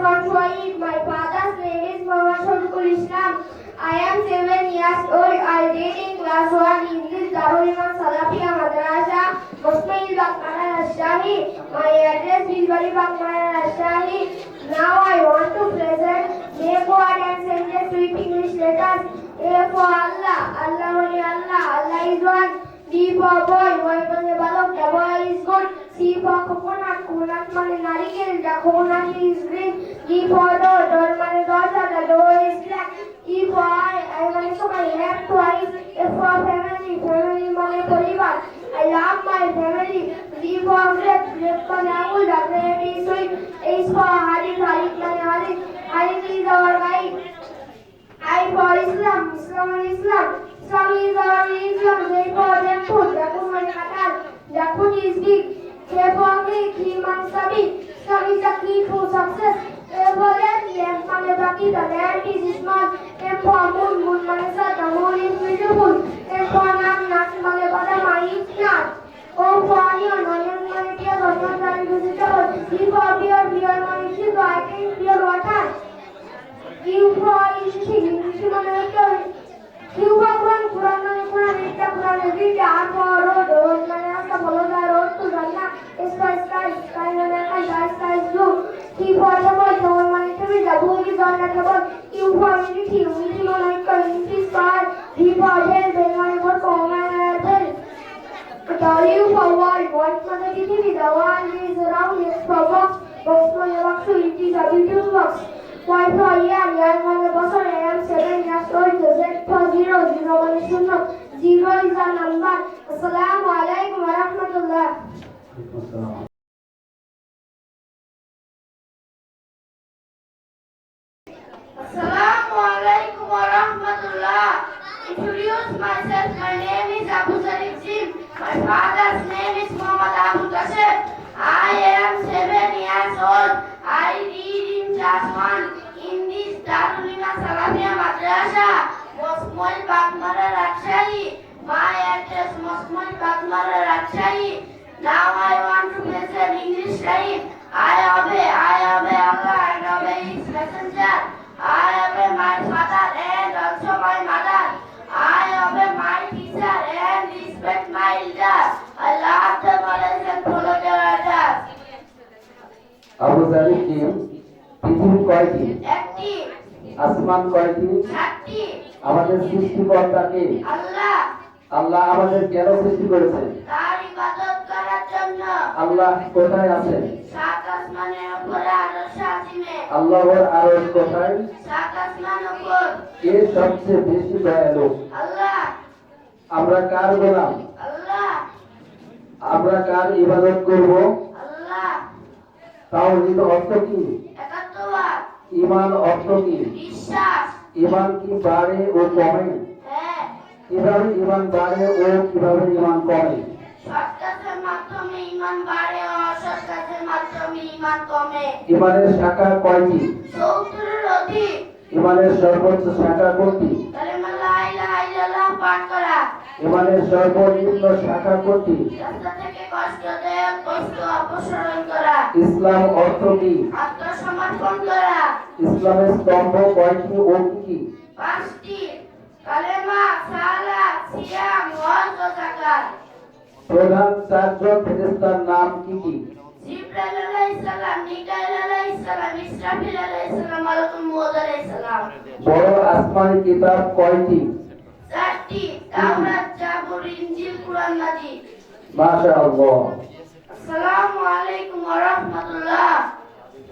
gone to Eid. My father's name is Muhammad Shafqul Islam. I am 7 years old. I read in class 1 English Darul Iman Salafia Madrasa, Musmail Bakmara Rashtahi. My address is Bali Bakmara Rashtahi. Now I want to present make word and sentence with English letters. A for Allah, Allah only Allah, Allah is one. B for boy, boy মানে বালক, the boy is good. C for coconut, coconut মানে নারিকেল, the coconut is green. D for door, door মানে দরজা, the door is black. E for eye, eye মানে সবাই, have to eyes. F for family, family মানে পরিবার. I love my family. G for grape, grape মানে আঙুর, the grape is sweet. H for Harith, Harith মানে Harith, Harith is our guide. I for Islam, Islam and Islam. Islam is our religion. They for Jakut, Jakut means katal. Jakut is big. They for Greek, he means Sabi. Islam is the key to success. They for land, land means Baki, the land is small. They for moon, moon means sun, the moon is beautiful. They for nut, nut means badam, I eat nut. O for onion, onion means pear, onion means vegetable. B for beer, beer means sugar, I drink pure water. Q for English, English means Q for Quran, Quran means Quran, read the Quran every day. R for road, road means the follow the road to Jannah. S for sky, sky means sky is blue. T for table, table means table, the book is on the table. U for unity, unity means unity square. V for bell, bell means what common bell. W for wall, wall means prithivi, the wall is round. X for box, box means box, so it is a beautiful box. Y for year, year means বছর. I am 7 years old. Z for zero, zero means শূন্য. Zero is a number. Assalamu alaikum wa rahmatullah. Assalamu alaikum wa rahmatullah. Introduce myself. My name is Abu Zarif Jim. My father's name is Muhammad Abu Kasem. I am 7 years old. I read in class 1 in this Darul Iman Salafia Madrasa, Musmail Bakmara Rashtahi. My address Musmail Bakmara Rashtahi. Now I want to present English rhyme. I obey Allah and obey His messenger. I obey my father and also my mother. I obey my teacher and respect my elder. I love the knowledge and follow their orders. Abu Zarif কি পৃথিবী কয়টি? একটি। আসমান কয়টি? সাতটি। আমাদের সৃষ্টিকর্তা কে? আল্লাহ। আল্লাহ আমাদের কেন সৃষ্টি করেছেন? তার ইবাদত করার জন্য। আল্লাহ কোথায় আছেন? সাত আসমানের উপরে আরশে আজিমে। আল্লাহর আরশ কোথায়? সাত আসমান উপর। কে সবচেয়ে বেশি দয়ালু? আল্লাহ। আমরা কার গোলাম? আল্লাহ। আমরা কার ইবাদত করব? আল্লাহ। তাওহীদ অর্থ কি? একাত্মবাদ। ঈমান অর্থ কি? বিশ্বাস। ঈমান কি বাড়ে ও কমে? হ্যাঁ। কিভাবে ঈমান বাড়ে ও কিভাবে ঈমান কমে? সৎ কাজের মাধ্যমে ঈমান বাড়ে ও অসৎ কাজের মাধ্যমে ঈমান কমে। ঈমানের শাখা কয়টি? 70-এর অধিক। ঈমানের সর্বোচ্চ শাখা কোনটি? কালিমা লা ইলাহা ইল্লাল্লাহ পাঠ করা। ঈমানের সর্বনিম্ন শাখা কোনটি? রাস্তা থেকে কষ্টদায়ক বস্তু অপসারণ করা। ইসলাম অর্থ কি? আত্মসমর্পণ করা। ইসলামের স্তম্ভ কয়টি ও কি কি? 5টি। কালেমা, সালাত, সিয়াম, হজ ও যাকাত। প্রধান চারজন ফেরেশতার নাম কি কি? জিবরাইল আলাইহিস সালাম, মিকাইল আলাইহিস সালাম, ইসরাফিল আলাইহিস সালাম, মালাকুল মউত আলাইহিস সালাম। বড় আসমানি কিতাব কয়টি? 4টি। তাওরাত, জাবুর, ইনজিল, কুরআন মাজিদ। মাশাআল্লাহ। আসসালামু আলাইকুম ওয়া রাহমাতুল্লাহ।